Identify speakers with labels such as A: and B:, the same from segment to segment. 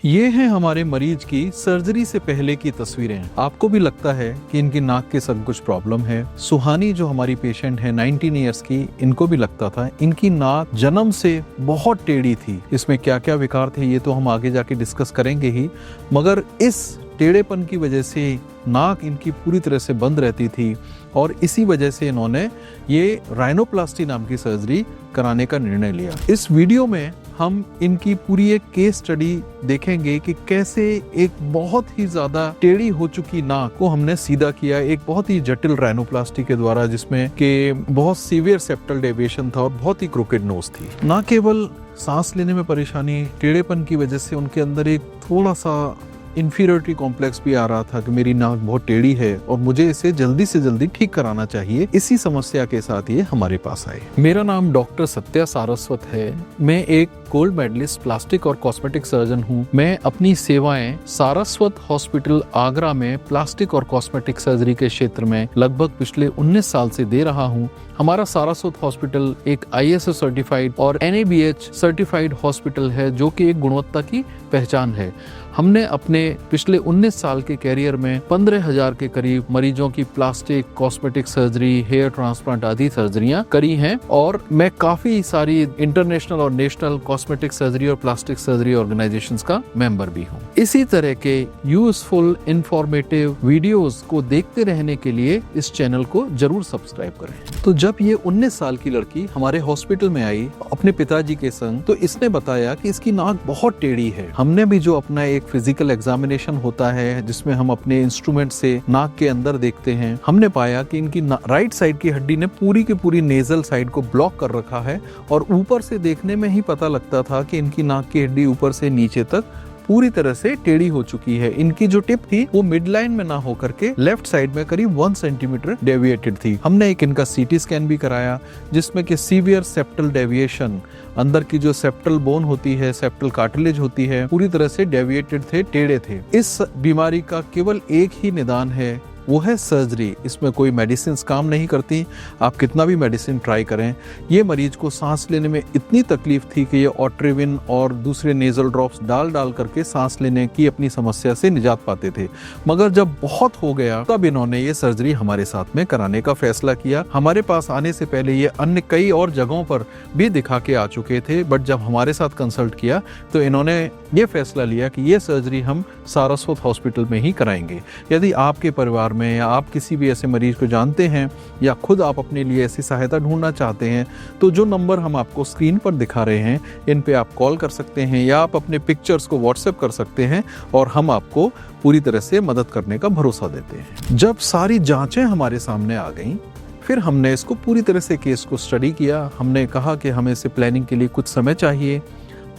A: ये हैं हमारे मरीज की सर्जरी से पहले की तस्वीरें। आपको भी लगता है कि इनकी नाक के संग कुछ प्रॉब्लम है। सुहानी जो हमारी पेशेंट है 19 इयर्स की, इनको भी लगता था इनकी नाक जन्म से बहुत टेढ़ी थी। इसमें क्या क्या विकार थे ये तो हम आगे जाके डिस्कस करेंगे ही, मगर इस टेढ़ेपन की वजह से नाक इनकी पूरी तरह से बंद रहती थी और इसी वजह से इन्होंने ये राइनोप्लास्टी नाम की सर्जरी कराने का निर्णय लिया। इस वीडियो में हम इनकी पूरी एक केस स्टडी देखेंगे कि कैसे एक बहुत ही ज्यादा टेढ़ी हो चुकी नाक को हमने सीधा किया एक बहुत ही जटिल राइनोप्लास्टी के द्वारा, जिसमें कि बहुत सीवियर सेप्टल डेविएशन था और बहुत ही क्रोकेड नोज थी। ना केवल सांस लेने में परेशानी, टेढ़ेपन की वजह से उनके अंदर एक थोड़ा सा इंफीरियरिटी कॉम्प्लेक्स भी आ रहा था कि मेरी नाक बहुत टेढ़ी है और मुझे इसे जल्दी से जल्दी ठीक कराना चाहिए। इसी समस्या के साथ ये हमारे पास आए। मेरा नाम डॉक्टर सत्या सारस्वत है। मैं एक गोल्ड मेडलिस्ट प्लास्टिक और कॉस्मेटिक सर्जन हूँ। मैं अपनी सेवाएं सारस्वत हॉस्पिटल आगरा में प्लास्टिक और कॉस्मेटिक सर्जरी के क्षेत्र में लगभग पिछले 19 साल से दे रहा हूँ। हमारा सारस्वत हॉस्पिटल एक ISO सर्टिफाइड और NABH सर्टिफाइड हॉस्पिटल है, जो कि एक गुणवत्ता की पहचान है। हमने अपने पिछले 19 साल के कैरियर में 15,000 के करीब मरीजों की plastic, cosmetic surgery, hair transplant आदि सर्जरियां करी हैं और मैं काफी सारी इंटरनेशनल और नेशनल कॉस्मेटिक सर्जरी और प्लास्टिक सर्जरी ऑर्गेनाइजेशंस का मेंबर भी हूं। इसी तरह के यूजफुल इंफॉर्मेटिव वीडियोस को देखते रहने के लिए इस चैनल को जरूर सब्सक्राइब करें। तो जब ये 19 साल की लड़की हमारे हॉस्पिटल में आई अपने पिताजी के संग, तो इसने बताया कि इसकी नाक बहुत टेढ़ी है। हमने भी जो अपना एक फिजिकल एग्जामिनेशन होता है जिसमें हम अपने इंस्ट्रूमेंट से नाक के अंदर देखते हैं, हमने पाया कि इनकी राइट साइड की हड्डी ने पूरी की पूरी नेजल साइड को ब्लॉक कर रखा है और ऊपर से देखने में ही पता लगता था कि इनकी नाक की हड्डी ऊपर से नीचे तक पूरी तरह से टेढ़ी हो चुकी है। इनकी जो टिप थी वो मिड लाइन में ना होकर के लेफ्ट साइड में करीब 1 सेंटीमीटर डेविएटेड थी। हमने एक इनका CT स्कैन भी कराया जिसमें कि सीवियर सेप्टल डेविएशन, अंदर की जो सेप्टल बोन होती है, सेप्टल कार्टिलेज होती है, पूरी तरह से डेविएटेड थे, टेढ़े थे। इस बीमारी का केवल एक ही निदान है, वो है सर्जरी। इसमें कोई मेडिसिन काम नहीं करती, आप कितना भी मेडिसिन ट्राई करें। ये मरीज को सांस लेने में इतनी तकलीफ थी कि ये ऑट्रिविन और दूसरे नेजल ड्रॉप्स डाल करके सांस लेने की अपनी समस्या से निजात पाते थे। मगर जब बहुत हो गया तब इन्होंने ये सर्जरी हमारे साथ में कराने का फैसला किया। हमारे पास आने से पहले ये अन्य कई और जगहों पर भी दिखा के आ चुके थे, बट जब हमारे साथ कंसल्ट किया तो इन्होंने ये फैसला लिया कि ये सर्जरी हम सारस्वत हॉस्पिटल में ही कराएंगे। यदि आपके परिवार में या आप किसी भी ऐसे मरीज को जानते हैं या खुद आप अपने लिए ऐसी सहायता ढूंढना चाहते हैं तो जो नंबर हम आपको स्क्रीन पर दिखा रहे हैं इन पे आप कॉल कर सकते हैं या आप अपने पिक्चर्स को व्हाट्सएप कर सकते हैं और हम आपको पूरी तरह से मदद करने का भरोसा देते हैं। जब सारी जांचें हमारे सामने आ गईं, फिर हमने इसको पूरी तरह से केस को स्टडी किया। हमने कहा कि हमें इसे प्लानिंग के लिए कुछ समय चाहिए।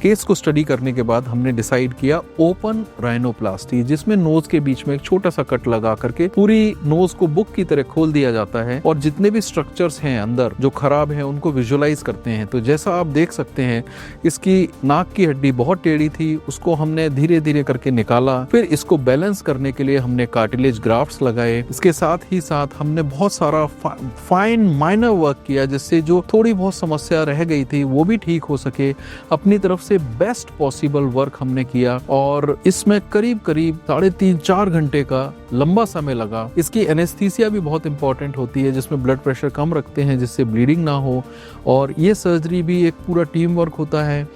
A: केस को स्टडी करने के बाद हमने डिसाइड किया ओपन राइनोप्लास्टी, जिसमें नोज के बीच में एक छोटा सा कट लगा करके पूरी नोज को बुक की तरह खोल दिया जाता है और जितने भी स्ट्रक्चर्स हैं अंदर जो खराब हैं उनको विजुअलाइज करते हैं। तो जैसा आप देख सकते हैं इसकी नाक की हड्डी बहुत टेढ़ी थी, उसको हमने धीरे धीरे करके निकाला। फिर इसको बैलेंस करने के लिए हमने कार्टिलेज ग्राफ्ट्स लगाए। इसके साथ ही साथ हमने बहुत सारा फाइन माइनर वर्क किया जिससे जो थोड़ी बहुत समस्या रह गई थी वो भी ठीक हो सके। अपनी तरफ से बेस्ट पॉसिबल वर्क हमने किया और इसमें करीब 3.5-4 घंटे का लंबा समय लगा। इसकी एनेस्थीसिया भी बहुत इंपॉर्टेंट होती है जिसमें ब्लड प्रेशर कम रखते हैं जिससे ब्लीडिंग ना हो, और ये सर्जरी भी एक पूरा टीम वर्क होता है।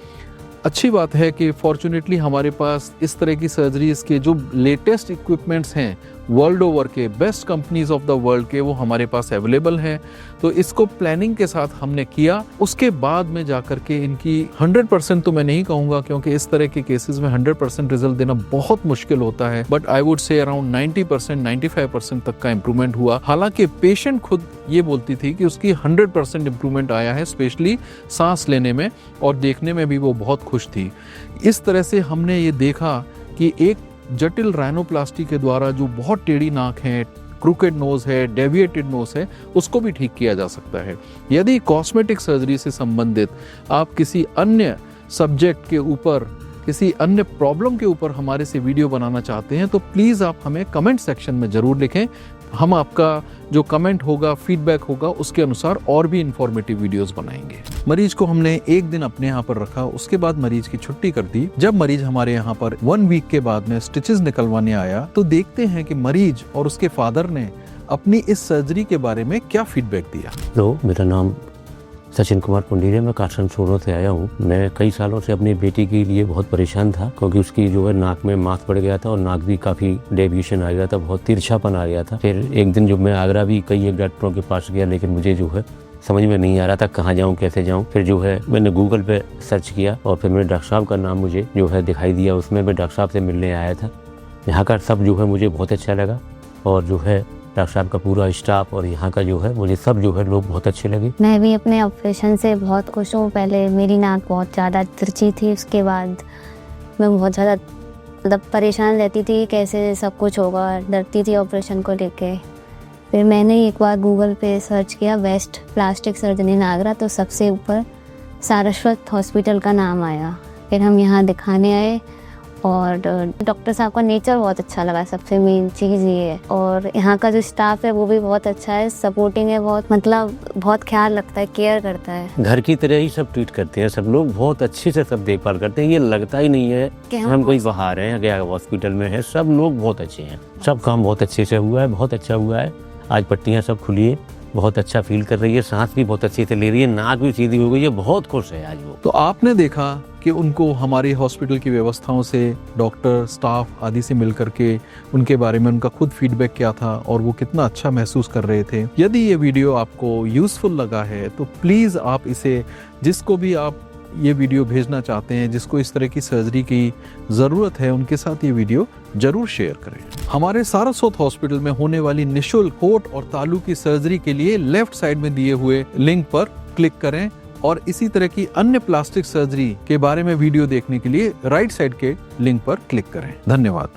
A: अच्छी बात है कि फॉर्चुनेटली हमारे पास इस तरह की सर्जरीज के जो लेटेस्ट इक्विपमेंट्स हैं वर्ल्ड ओवर के, best companies of the world के, वो हमारे पास अवेलेबल हैं। तो इसको प्लानिंग के साथ हमने किया। उसके बाद में जाकर के इनकी 100% तो मैं नहीं कहूँगा क्योंकि इस तरह के केसेस में 100% रिजल्ट देना बहुत मुश्किल होता है, but I would say around 90%, 95% तक का इम्प्रूवमेंट हुआ। हालांकि पेशेंट खुद ये बोलती थी कि उसकी 100% इम्प्रूवमेंट आया है, स्पेशली सांस लेने में, और देखने में भी वो बहुत खुश थी। इस तरह से हमने ये देखा कि एक जटिल राइनोप्लास्टी के द्वारा जो बहुत टेढ़ी नाक है, क्रूकेड नोज है, डेविएटेड नोज है, उसको भी ठीक किया जा सकता है। यदि कॉस्मेटिक सर्जरी से संबंधित आप किसी अन्य सब्जेक्ट के ऊपर, किसी अन्य प्रॉब्लम के ऊपर हमारे से वीडियो बनाना चाहते हैं तो प्लीज़ आप हमें कमेंट सेक्शन में ज़रूर लिखें। हम आपका जो कमेंट होगा, फीडबैक होगा, उसके अनुसार और भी इंफॉर्मेटिव वीडियोस बनाएंगे। मरीज को हमने एक दिन अपने यहाँ पर रखा, उसके बाद मरीज की छुट्टी कर दी। जब मरीज हमारे यहाँ पर 1 वीक के बाद में स्टिचेस निकलवाने आया तो देखते हैं कि मरीज और उसके फादर ने अपनी इस सर्जरी के बारे में क्या फीडबैक दिया।
B: हेलो, मेरा नाम सचिन कुमार पुंडीर, मैं काठसंद सोनों से आया हूँ। मैं कई सालों से अपनी बेटी के लिए बहुत परेशान था, क्योंकि उसकी जो है नाक में मांस पड़ गया था और नाक भी काफ़ी डेविएशन आ गया था, बहुत तिरछापन आ गया था। फिर एक दिन जब मैं आगरा भी कई एक डॉक्टरों के पास गया, लेकिन मुझे जो है समझ में नहीं आ रहा था कहाँ जाऊँ, कैसे जाऊँ। फिर जो है मैंने गूगल पे सर्च किया और फिर मेरे डॉक्टर साहब का नाम मुझे जो है दिखाई दिया। उसमें मैं डॉक्टर साहब से मिलने आया था। यहाँ का सब जो है मुझे बहुत अच्छा लगा और जो है डॉक्टर साहब का पूरा स्टाफ और यहाँ का जो है मुझे सब जो है लोग बहुत अच्छे लगे।
C: मैं भी अपने ऑपरेशन से बहुत खुश हूँ। पहले मेरी नाक बहुत ज़्यादा तिरछी थी, उसके बाद मैं बहुत ज़्यादा मतलब परेशान रहती थी कैसे सब कुछ होगा, डरती थी ऑपरेशन को लेके। फिर मैंने एक बार गूगल पे सर्च किया बेस्ट प्लास्टिक सर्जन इन आगरा, तो सबसे ऊपर सारस्वत हॉस्पिटल का नाम आया। फिर हम यहाँ दिखाने आए और डॉक्टर साहब का नेचर बहुत अच्छा लगा, सबसे मेन चीज़ ये है। और यहाँ का जो स्टाफ है वो भी बहुत अच्छा है, सपोर्टिंग है, बहुत मतलब बहुत ख्याल रखता है, केयर करता है।
B: घर की तरह ही सब ट्रीट करते हैं, सब लोग बहुत अच्छे से सब देखभाल करते हैं। ये लगता ही नहीं है कि हम कोई बाहर हैं या हॉस्पिटल में है। सब लोग बहुत अच्छे हैं, सब काम बहुत अच्छे से हुआ है, बहुत अच्छा हुआ है। आज पट्टियाँ सब खुली है, बहुत अच्छा फील कर रही है, सांस भी बहुत अच्छे से ले रही है, नाक भी सीधी हो गई है, बहुत खुश है आज वो।
A: तो आपने देखा कि उनको हमारे हॉस्पिटल की व्यवस्थाओं से, डॉक्टर, स्टाफ आदि से मिलकर के उनके बारे में उनका खुद फीडबैक क्या था और वो कितना अच्छा महसूस कर रहे थे। यदि ये वीडियो आपको यूजफुल लगा है तो प्लीज़ आप इसे, जिसको भी आप ये वीडियो भेजना चाहते हैं, जिसको इस तरह की सर्जरी की ज़रूरत है, उनके साथ ये वीडियो जरूर शेयर करें। हमारे सारस्वत हॉस्पिटल में होने वाली निःशुल्क होठ और तालू की सर्जरी के लिए लेफ्ट साइड में दिए हुए लिंक पर क्लिक करें और इसी तरह की अन्य प्लास्टिक सर्जरी के बारे में वीडियो देखने के लिए राइट साइड के लिंक पर क्लिक करें। धन्यवाद।